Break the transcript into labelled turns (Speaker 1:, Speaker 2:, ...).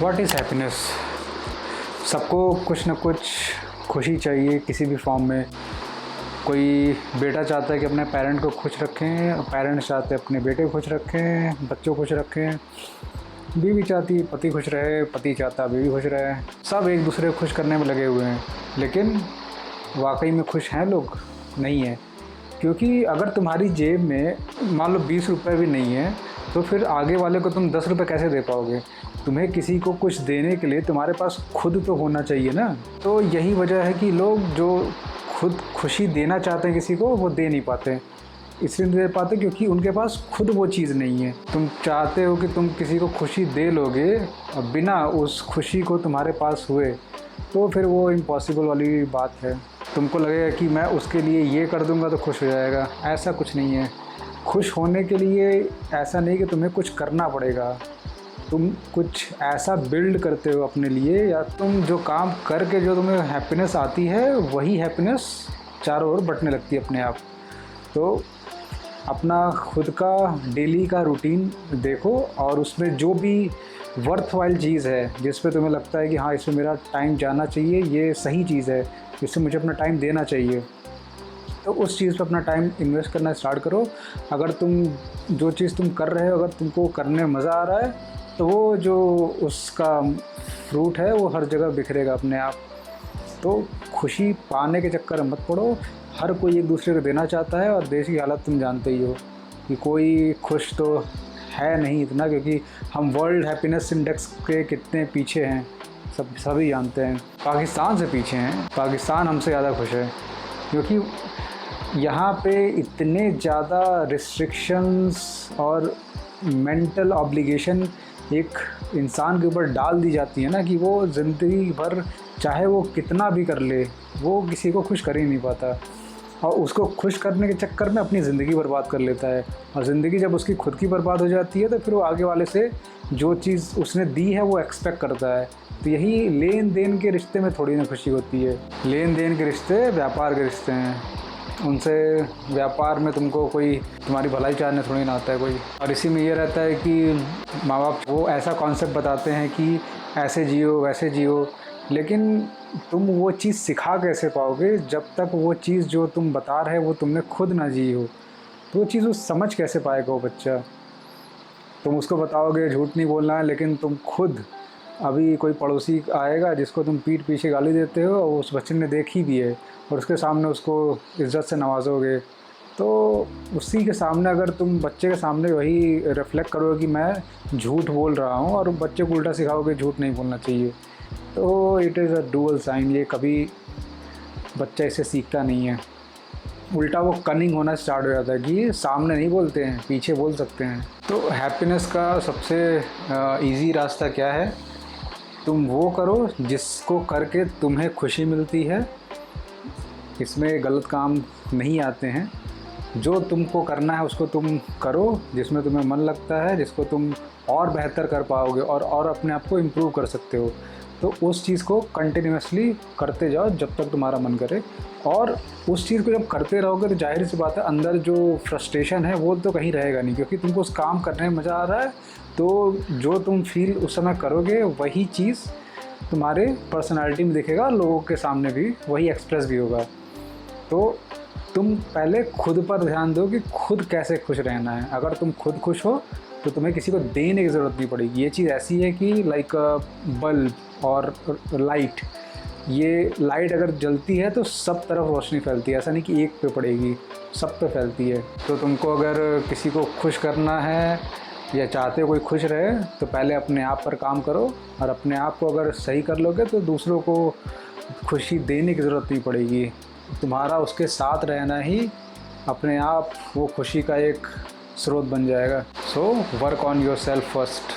Speaker 1: What is happiness? सबको कुछ ना कुछ खुशी चाहिए किसी भी फॉर्म में। कोई बेटा चाहता है कि अपने पेरेंट को खुश रखें, पेरेंट्स चाहते हैं अपने बेटे को खुश रखें, बच्चों को खुश रखें, बीवी चाहती है पति खुश रहे, पति चाहता है बीवी खुश रहे। सब एक दूसरे को खुश करने में लगे हुए हैं, लेकिन वाकई में खुश हैं लोग? नहीं है। क्योंकि अगर तुम्हारी जेब में मान लो 20 रुपये भी नहीं है, तो फिर आगे वाले को तुम 10 रुपये कैसे दे पाओगे? तुम्हें किसी को कुछ देने के लिए तुम्हारे पास खुद तो होना चाहिए ना। तो यही वजह है कि लोग जो खुद खुशी देना चाहते हैं किसी को, वो दे नहीं पाते। इसलिए नहीं दे पाते क्योंकि उनके पास खुद वो चीज़ नहीं है। तुम चाहते हो कि तुम किसी को खुशी दे लोगे और बिना उस खुशी को तुम्हारे पास हुए, तो फिर वो इम्पॉसिबल वाली बात है। तुमको लगेगा कि मैं उसके लिए ये कर दूंगा तो खुश हो जाएगा। ऐसा कुछ नहीं है। खुश होने के लिए ऐसा नहीं कि तुम्हें कुछ करना पड़ेगा। तुम कुछ ऐसा बिल्ड करते हो अपने लिए, या तुम जो काम करके जो तुम्हें हैप्पीनेस आती है, वही हैप्पीनेस चारों ओर बँटने लगती है अपने आप। तो अपना खुद का डेली का रूटीन देखो और उसमें जो भी वर्थ वाइल चीज़ है, जिस पे तुम्हें लगता है कि हाँ इसमें मेरा टाइम जाना चाहिए, ये सही चीज़ है, इससे मुझे अपना टाइम देना चाहिए, तो उस चीज़ पे अपना टाइम इन्वेस्ट करना स्टार्ट करो। अगर तुम जो चीज़ तुम कर रहे हो, अगर तुमको करने में मज़ा आ रहा है, तो वो जो उसका फ्रूट है वो हर जगह बिखरेगा अपने आप। तो खुशी पाने के चक्कर में मत पड़ो। हर कोई एक दूसरे को देना चाहता है, और देश की हालत तुम जानते ही हो कि कोई खुश तो है नहीं इतना, क्योंकि हम वर्ल्ड हैप्पीनेस इंडेक्स के कितने पीछे हैं सभी जानते हैं। पाकिस्तान से पीछे हैं। पाकिस्तान हमसे ज़्यादा खुश है, क्योंकि यहाँ पे इतने ज़्यादा रिस्ट्रिक्शंस और मेंटल ऑब्लिगेशन एक इंसान के ऊपर डाल दी जाती है ना, कि वो ज़िंदगी भर चाहे वो कितना भी कर ले, वो किसी को खुश कर ही नहीं पाता, और उसको खुश करने के चक्कर में अपनी ज़िंदगी बर्बाद कर लेता है। और ज़िंदगी जब उसकी खुद की बर्बाद हो जाती है, तो फिर वो आगे वाले से जो चीज़ उसने दी है वो एक्सपेक्ट करता है। तो यही लेन देन के रिश्ते में थोड़ी ना खुशी होती है। लेन देन के रिश्ते व्यापार के रिश्ते हैं। उनसे व्यापार में तुमको कोई तुम्हारी भलाई चाहने थोड़ी ना आता है कोई। और इसी में ये रहता है कि माँ बाप वो ऐसा कॉन्सेप्ट बताते हैं कि ऐसे जियो वैसे जियो, लेकिन तुम वो चीज़ सिखा कैसे पाओगे जब तक वो चीज़ जो तुम बता रहे हो वो तुमने खुद ना जी हो? तो वो चीज़ वो समझ कैसे पाएगा वो बच्चा? तुम उसको बताओगे झूठ नहीं बोलना है, लेकिन तुम खुद अभी कोई पड़ोसी आएगा जिसको तुम पीठ पीछे गाली देते हो, और उस बच्चे ने देखी भी है, और उसके सामने उसको इज़्ज़त से नवाजोगे, तो उसी के सामने अगर तुम बच्चे के सामने वही रिफ्लेक्ट करोगे कि मैं झूठ बोल रहा हूँ, और बच्चे को उल्टा सिखाओगे झूठ नहीं बोलना चाहिए, तो it is a dual sign. ये कभी बच्चा इसे सीखता नहीं है। उल्टा वो कनिंग होना स्टार्ट हो जाता है कि सामने नहीं बोलते हैं, पीछे बोल सकते हैं। तो हैप्पीनेस का सबसे इजी रास्ता क्या है? तुम वो करो जिसको करके तुम्हें खुशी मिलती है। इसमें गलत काम नहीं आते हैं। जो तुमको करना है उसको तुम करो, जिसमें तुम्हें मन लगता है, जिसको तुम और बेहतर कर पाओगे और अपने आप को इम्प्रूव कर सकते हो। तो उस चीज़ को कंटिन्यूसली करते जाओ जब तक तुम्हारा मन करे। और उस चीज़ को जब करते रहोगे तो जाहिर सी बात है अंदर जो फ्रस्ट्रेशन है वो तो कहीं रहेगा नहीं, क्योंकि तुमको उस काम करने में मज़ा आ रहा है। तो जो तुम फील उस समय करोगे वही चीज़ तुम्हारे पर्सनालिटी में दिखेगा, लोगों के सामने भी वही एक्सप्रेस भी होगा। तो तुम पहले खुद पर ध्यान दो कि खुद कैसे खुश रहना है। अगर तुम खुद खुश हो तो तुम्हें किसी को देने की ज़रूरत नहीं पड़ेगी। ये चीज़ ऐसी है कि लाइक बल्ब और लाइट, ये लाइट अगर जलती है तो सब तरफ रोशनी फैलती है। ऐसा नहीं कि एक पे पड़ेगी, सब पे फैलती है। तो तुमको अगर किसी को खुश करना है या चाहते हो कोई खुश रहे, तो पहले अपने आप पर काम करो, और अपने आप को अगर सही कर लोगे तो दूसरों को खुशी देने की ज़रूरत नहीं पड़ेगी। तुम्हारा उसके साथ रहना ही अपने आप वो खुशी का एक स्रोत बन जाएगा। So work on your self first.